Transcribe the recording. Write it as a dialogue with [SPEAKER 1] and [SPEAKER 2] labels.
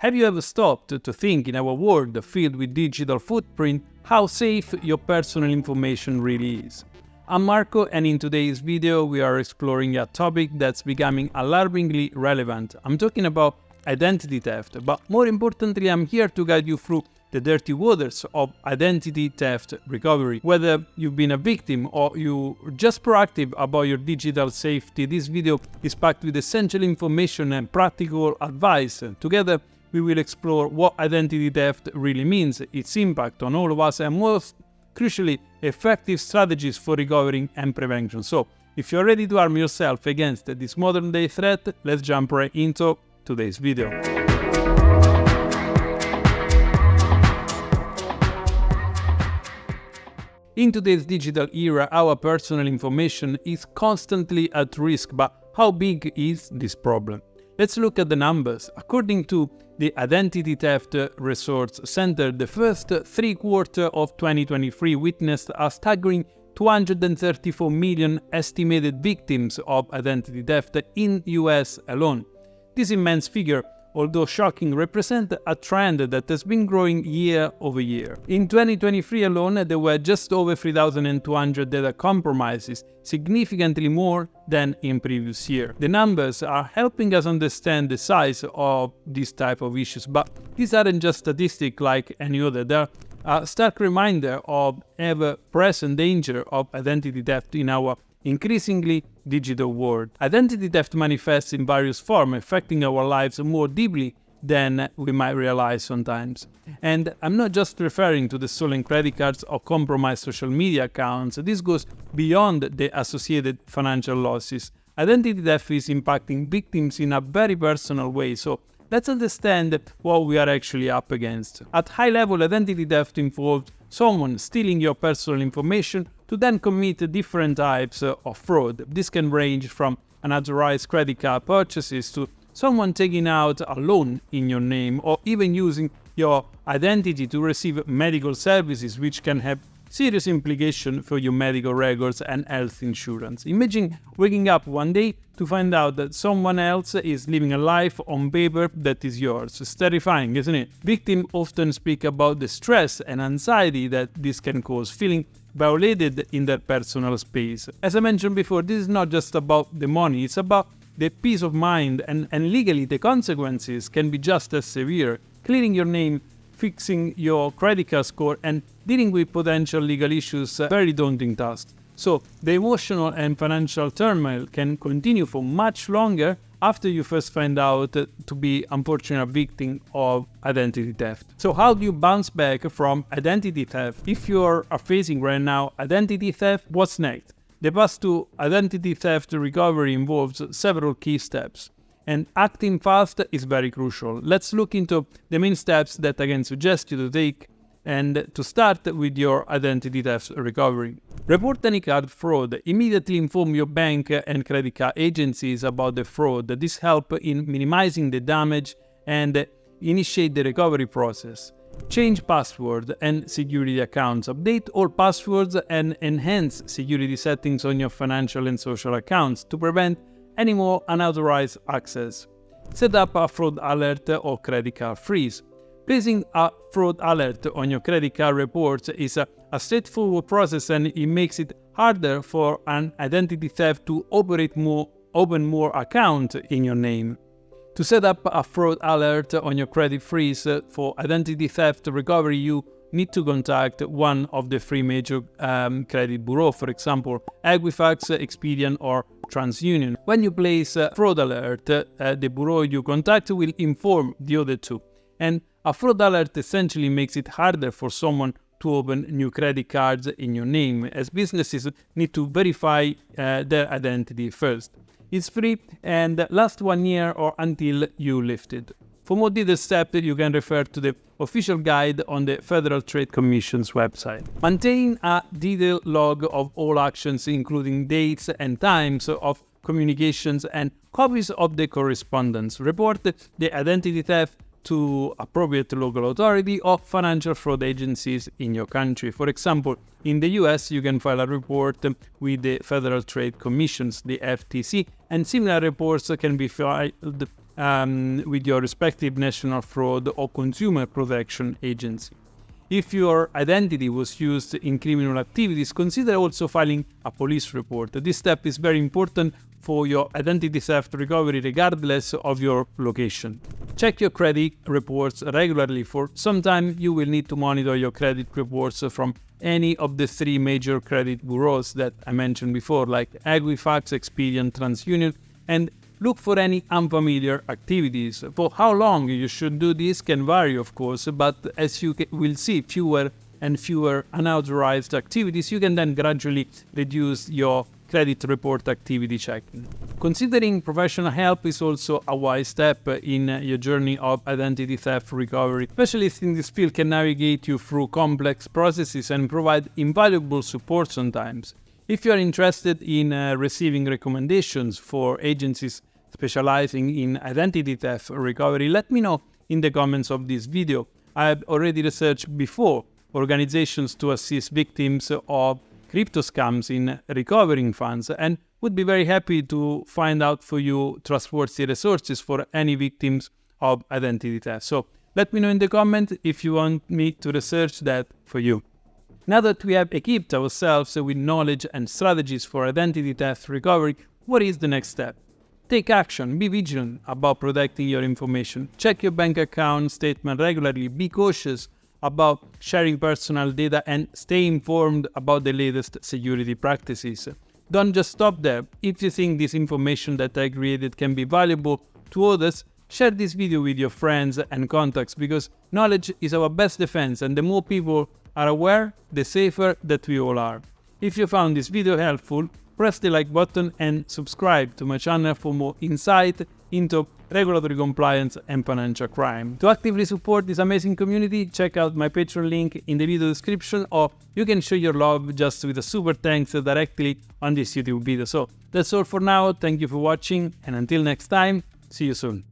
[SPEAKER 1] Have you ever stopped to think, in our world filled with digital footprint, how safe your personal information really is? I'm Marco, and in today's video we are exploring a topic that's becoming alarmingly relevant. I'm talking about identity theft, but more importantly I'm here to guide you through the dirty waters of identity theft recovery. Whether you've been a victim or you're just proactive about your digital safety, this video is packed with essential information and practical advice. Together we will explore what identity theft really means, its impact on all of us, and most crucially, effective strategies for recovering and prevention. So, if you're ready to arm yourself against this modern day threat, let's jump right into today's video. In today's digital era, our personal information is constantly at risk, but how big is this problem? Let's look at the numbers. According to the Identity Theft Resource Center, the first 3 quarters of 2023 witnessed a staggering 234 million estimated victims of identity theft in US alone. This immense figure, although shocking, represents a trend that has been growing year over year. In 2023 alone, there were just over 3,200 data compromises, significantly more than in previous year. The numbers are helping us understand the size of this type of issues, but these aren't just statistics like any other. They're a stark reminder of ever-present danger of identity theft in our increasingly digital world. Identity theft manifests in various forms, affecting our lives more deeply than we might realize sometimes. And I'm not just referring to the stolen credit cards or compromised social media accounts. This goes beyond the associated financial losses. Identity theft is impacting victims in a very personal way, so let's understand what we are actually up against. At high level, identity theft involves someone stealing your personal information to then commit different types of fraud. This can range from unauthorized credit card purchases to someone taking out a loan in your name, or even using your identity to receive medical services, which can have serious implications for your medical records and health insurance. Imagine waking up one day to find out that someone else is living a life on paper that is yours. It's terrifying, isn't it? Victims often speak about the stress and anxiety that this can cause, feeling violated in their personal space. As I mentioned before, this is not just about the money, it's about the peace of mind, and legally the consequences can be just as severe. Clearing your name, fixing your credit card score, and dealing with potential legal issues, very daunting task. So the emotional and financial turmoil can continue for much longer after you first find out to be unfortunate victim of identity theft. So how do you bounce back from identity theft? If you are facing right now identity theft, what's next? The path to identity theft recovery involves several key steps, and acting fast is very crucial. Let's look into the main steps that I can suggest you to take, and to start with your identity theft recovery. Report any card fraud. Immediately inform your bank and credit card agencies about the fraud. This helps in minimizing the damage and initiate the recovery process. Change password and security accounts. Update all passwords and enhance security settings on your financial and social accounts to prevent any more unauthorized access. Set up a fraud alert or credit card freeze. Placing a fraud alert on your credit card reports is a straightforward process, and it makes it harder for an identity theft to open more accounts in your name. To set up a fraud alert on your credit freeze for identity theft recovery, you need to contact one of the 3 major credit bureaus, for example, Equifax, Experian, or TransUnion. When you place a fraud alert, the bureau you contact will inform the other 2. And a fraud alert essentially makes it harder for someone to open new credit cards in your name, as businesses need to verify their identity first. It's free and lasts 1 year or until you lift it. For more detailed steps, you can refer to the official guide on the Federal Trade Commission's website. Maintain a detailed log of all actions, including dates and times of communications and copies of the correspondence. Report the identity theft to appropriate local authority or financial fraud agencies in your country. For example, in the US, you can file a report with the Federal Trade Commissions, the FTC, and similar reports can be filed with your respective national fraud or consumer protection agency. If your identity was used in criminal activities, consider also filing a police report. This step is very important for your identity theft recovery regardless of your location. Check your credit reports regularly. For some time, you will need to monitor your credit reports from any of the 3 major credit bureaus that I mentioned before, like Equifax, Experian, TransUnion, and look for any unfamiliar activities. For how long you should do this can vary, of course, but as you will see fewer and fewer unauthorized activities, you can then gradually reduce your credit report activity checking. Considering professional help is also a wise step in your journey of identity theft recovery. Specialists in this field can navigate you through complex processes and provide invaluable support sometimes. If you are interested in receiving recommendations for agencies specializing in identity theft recovery, let me know in the comments of this video. I have already researched before organizations to assist victims of crypto scams in recovering funds and would be very happy to find out for you trustworthy resources for any victims of identity theft. So let me know in the comment if you want me to research that for you. Now that we have equipped ourselves with knowledge and strategies for identity theft recovery, what is the next step? Take action, be vigilant about protecting your information, check your bank account statement regularly, be cautious about sharing personal data, and stay informed about the latest security practices. Don't just stop there. If you think this information that I created can be valuable to others, share this video with your friends and contacts, because knowledge is our best defense, and the more people are aware, the safer that we all are. If you found this video helpful, press the like button and subscribe to my channel for more insight into regulatory compliance and financial crime. To actively support this amazing community, check out my Patreon link in the video description, or you can show your love just with a super thanks directly on this YouTube video. So that's all for now. Thank you for watching, and until next time, see you soon.